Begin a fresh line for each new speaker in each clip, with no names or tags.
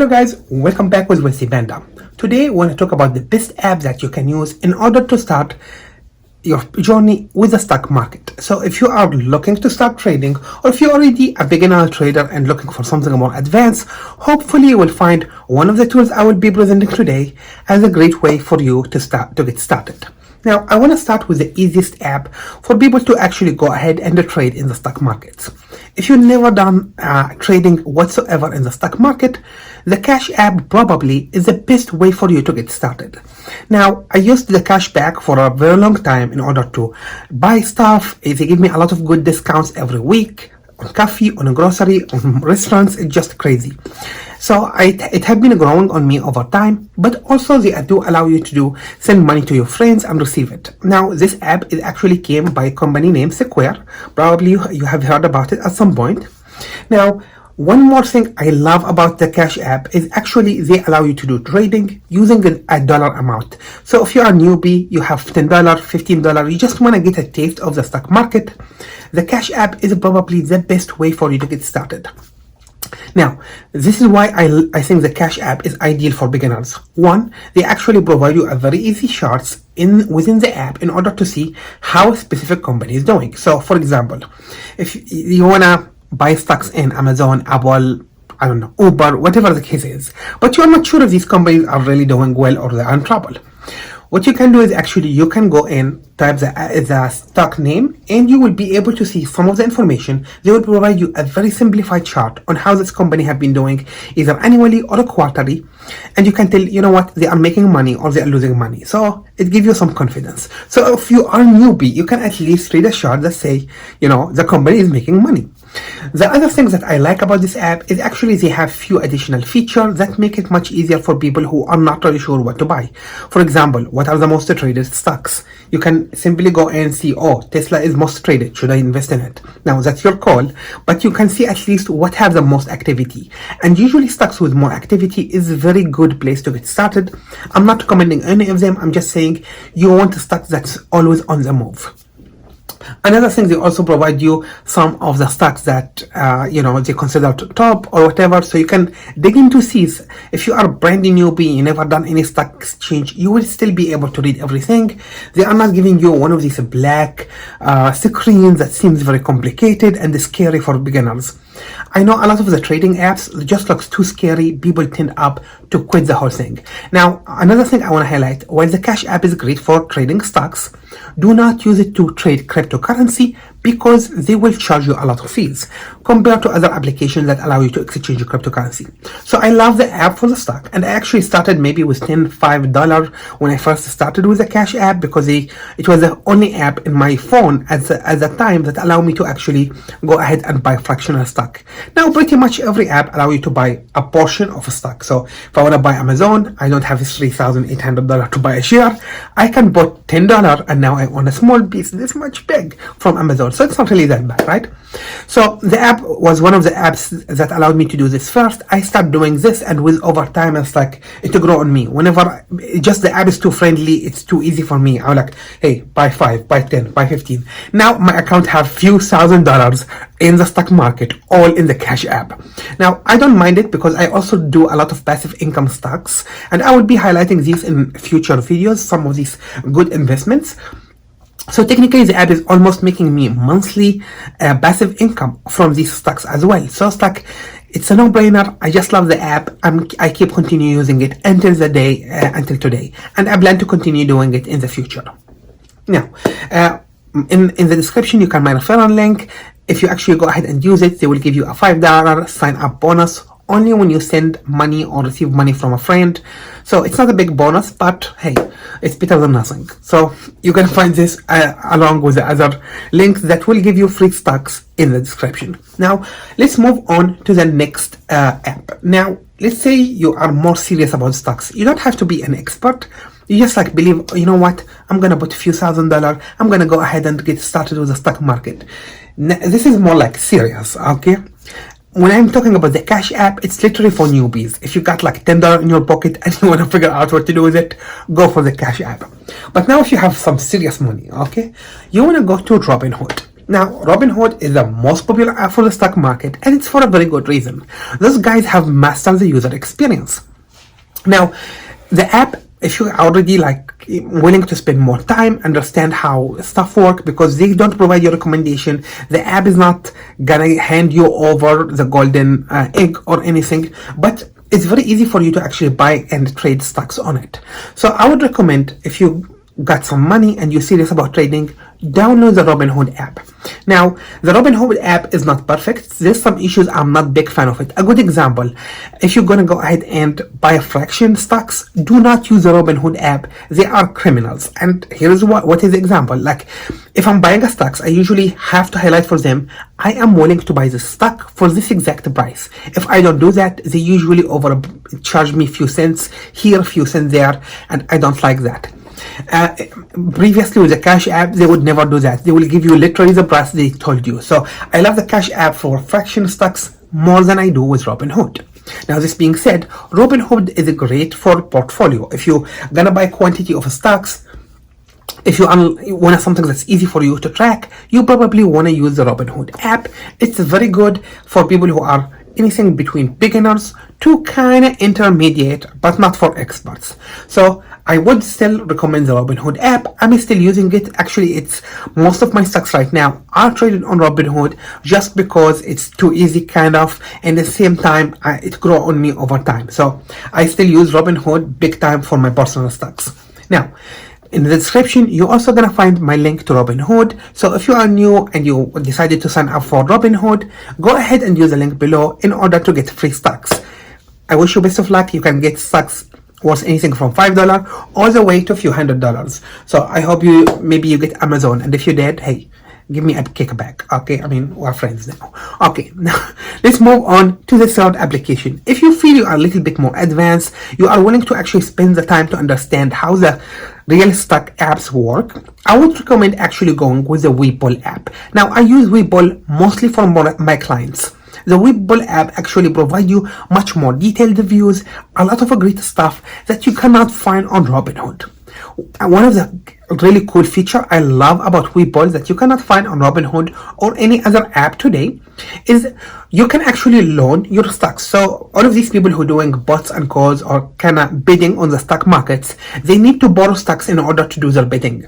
Hello guys, welcome back with Wesley Banda. Today we want to talk about the best apps that you can use in order to start your journey with the stock market. So if you are looking to start trading, or if you're already a beginner trader and looking for something more advanced, hopefully you will find one of the tools I will be presenting today as a great way for you to get started. Now, I want to start with the easiest app for people to actually go ahead and trade in the stock markets. If you've never done trading whatsoever in the stock market, the Cash app probably is the best way for you to get started. Now, I used the cashback for a very long time in order to buy stuff. They give me a lot of good discounts every week on coffee, on grocery, on restaurants. It's just crazy. So it has been growing on me over time, but also they do allow you to send money to your friends and receive it. Now, this app actually came by a company named Square. Probably you have heard about it at some point. Now, one more thing I love about the Cash app is actually they allow you to do trading using a dollar amount. So if you're a newbie, you have $10, $15, you just want to get a taste of the stock market, the Cash app is probably the best way for you to get started. Now, this is why I think the Cash app is ideal for beginners. One, they actually provide you a very easy charts within the app in order to see how a specific company is doing. So, for example, if you wanna buy stocks in Amazon, Apple, I don't know, Uber, whatever the case is, but you're not sure if these companies are really doing well or they're in trouble, what you can do is actually you can go in, type the stock name, and you will be able to see some of the information. They will provide you a very simplified chart on how this company have been doing, either annually or quarterly, and you can tell, you know what, they are making money or they are losing money. So it gives you some confidence. So if you are a newbie, you can at least read a chart that say, you know, the company is making money. The other thing that I like about this app is actually they have few additional features that make it much easier for people who are not really sure what to buy. For example, what are the most traded stocks? You can simply go and see, oh, Tesla is most traded, should I invest in it? Now that's your call, but you can see at least what have the most activity. And usually stocks with more activity is a very good place to get started. I'm not recommending any of them, I'm just saying you want a stock that's always on the move. Another thing, they also provide you some of the stocks that you know, they consider top or whatever, so you can dig into these. If you are brand new newbie, you never done any stock exchange, you will still be able to read everything. They are not giving you one of these black screens that seems very complicated and scary for beginners. I know a lot of the trading apps just looks too scary. People tend up to quit the whole thing. Now, another thing I want to highlight, while the Cash app is great for trading stocks, do not use it to trade cryptocurrency because they will charge you a lot of fees compared to other applications that allow you to exchange your cryptocurrency. So I love the app for the stock, and I actually started maybe with $5 when I first started with the Cash app because it was the only app in my phone at the time that allowed me to actually go ahead and buy fractional stock. Now pretty much every app allows you to buy a portion of a stock. So if I want to buy Amazon, I don't have $3,800 to buy a share. I can put $10 and now I own a small piece this much big from Amazon. So it's not really that bad, right? So the app was one of the apps that allowed me to do this first. I started doing this, and with over time it's like it grew on me. Whenever just the app is too friendly, it's too easy for me. I'm like, hey, buy 5, buy 10, buy 15. Now my account have few $1,000s in the stock market, all in the Cash app. Now I don't mind it because I also do a lot of passive income stocks, and I will be highlighting these in future videos, some of these good investments. So technically the app is almost making me monthly passive income from these stocks as well. So it's a no-brainer. I just love the app. I keep continue using it until today, and I plan to continue doing it in the future. Now, in the description you can my referral link. If you actually go ahead and use it, they will give you a $5 sign-up bonus only when you send money or receive money from a friend. So it's not a big bonus, but hey, it's better than nothing. So you can find this along with the other links that will give you free stocks in the description. Now let's move on to the next app. Now let's say you are more serious about stocks. You don't have to be an expert. You just believe, you know what, I'm gonna put a few $1,000. I'm gonna go ahead and get started with the stock market. Now, this is more like serious, okay? When I'm talking about the Cash app, it's literally for newbies. If you got $10 in your pocket and you want to figure out what to do with it, go for the Cash app. But now if you have some serious money, okay, you want to go to Robinhood. Now, Robinhood is the most popular app for the stock market, and it's for a very good reason. Those guys have mastered the user experience. Now, the app, if you're already willing to spend more time, understand how stuff work, because they don't provide you recommendation. The app is not gonna hand you over the golden egg or anything, but it's very easy for you to actually buy and trade stocks on it. So I would recommend, if you got some money and you're serious about trading, download the Robinhood app. Now, the Robinhood app is not perfect. There's some issues. I'm not a big fan of it. A good example, if you're gonna go ahead and buy fraction stocks, do not use the Robinhood app. They are criminals. And here's what is the example. Like, if I'm buying a stocks, I usually have to highlight for them, I am willing to buy this stock for this exact price. If I don't do that, they usually overcharge me a few cents here, a few cents there, and I don't like that. Previously with the Cash app, they would never do that. They will give you literally the price they told you. So I love the Cash app for fraction stocks more than I do with Robinhood. Now, this being said, Robinhood is great for portfolio. If you're gonna buy quantity of stocks, if you want something that's easy for you to track, you probably want to use the Robinhood app. It's very good for people who are anything between beginners to kind of intermediate, but not for experts. So I would still recommend the Robinhood app. I'm still using it. Actually, it's most of my stocks right now are traded on Robinhood just because it's too easy, kind of, and at the same time it grows on me over time. So I still use Robinhood big time for my personal stocks. Now, in the description, you're also gonna find my link to Robinhood. So if you are new and you decided to sign up for Robinhood, go ahead and use the link below in order to get free stocks. I wish you best of luck. You can get stocks worth anything from $5 all the way to a few $100s. So I hope maybe you get Amazon, and if you did, hey, give me a kickback. Okay, I mean, we're friends now. Okay, now let's move on to the third application. If you feel you are a little bit more advanced, you are willing to actually spend the time to understand how the real stock apps work, I would recommend actually going with the Webull app. Now, I use Webull mostly for my clients. The Webull app actually provides you much more detailed reviews, a lot of great stuff that you cannot find on Robinhood. One of the really cool feature I love about Webull that you cannot find on Robinhood or any other app today is you can actually loan your stocks. So all of these people who are doing bots and calls or kind of bidding on the stock markets, they need to borrow stocks in order to do their bidding.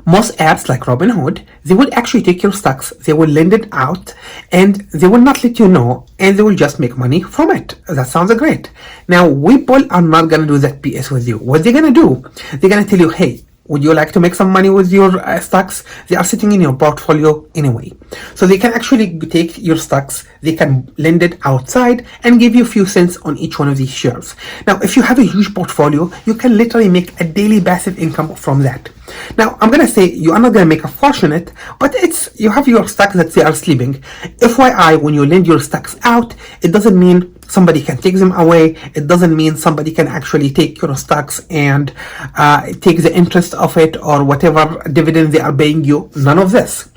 Most apps like Robinhood, they will actually take your stocks, they will lend it out, and they will not let you know, and they will just make money from it. That sounds great. Now, Webull are not gonna do that BS with you. What they're gonna do, they're gonna tell you, hey, would you like to make some money with your stocks? They are sitting in your portfolio anyway. So they can actually take your stocks, they can lend it outside and give you a few cents on each one of these shares. Now, if you have a huge portfolio, you can literally make a daily passive income from that. Now, I'm gonna say you are not gonna make a fortune it, but you have your stocks that they are sleeping. FYI, when you lend your stocks out, it doesn't mean somebody can take them away. It doesn't mean somebody can actually take your stocks and take the interest of it or whatever dividend they are paying you. None of this.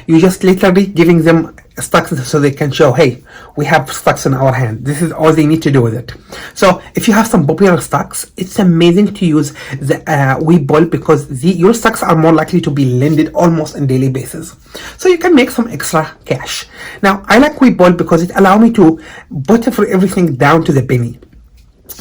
You just literally giving them stocks so they can show, hey, we have stocks in our hand. This is all they need to do with it. So if you have some popular stocks, it's amazing to use the Webull because your stocks are more likely to be lended almost on daily basis. So you can make some extra cash. Now, I like Webull because it allows me to put everything down to the penny.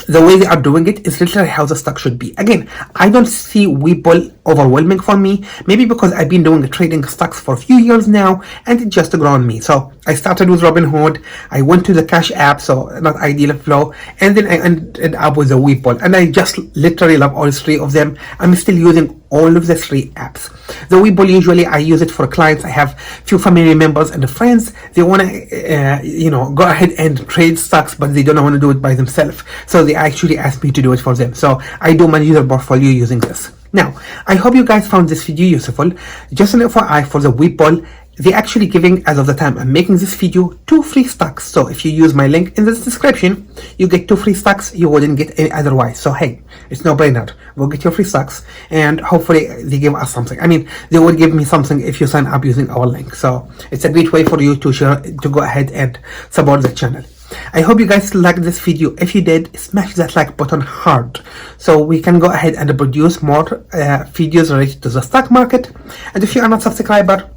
The way they are doing it is literally how the stock should be. Again, I don't see Webull overwhelming for me, maybe because I've been doing trading stocks for a few years now and it just grew on me. So I started with Robinhood, I went to the Cash app, so not ideal flow, and then I ended up with the Webull, and I just literally love all three of them. I'm still using all of the three apps. The Webull, usually I use it for clients. I have few family members and friends. They want to, go ahead and trade stocks, but they don't want to do it by themselves. So they actually ask me to do it for them. So I do manage their portfolio using this. Now, I hope you guys found this video useful. Just an FYI for the Webull, they're actually giving, as of the time I'm making this video, 2 free stocks. So if you use my link in the description, you get 2 free stocks you wouldn't get any otherwise. So hey, it's no brainer. Go get your free stocks, and hopefully they give us something. I mean, they will give me something if you sign up using our link. So it's a great way for you to go ahead and support the channel. I hope you guys liked this video. If you did, smash that like button hard so we can go ahead and produce more videos related to the stock market. And if you are not a subscriber,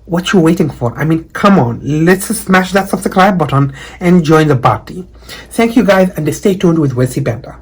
What you waiting for? I mean, come on, let's smash that subscribe button and join the party. Thank you guys, and stay tuned with Wesley Bender.